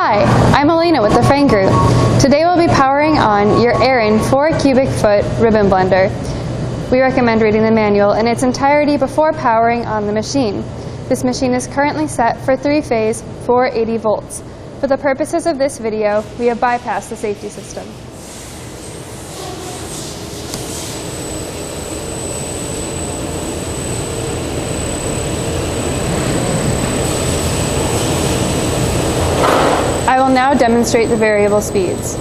Hi, I'm Alina with the Frain Group. Today we'll be powering on your Frain 4 cubic foot ribbon blender. We recommend reading the manual in its entirety before powering on the machine. This machine is currently set for 3-phase 480 volts. For the purposes of this video, we have bypassed the safety system. I will now demonstrate the variable speeds.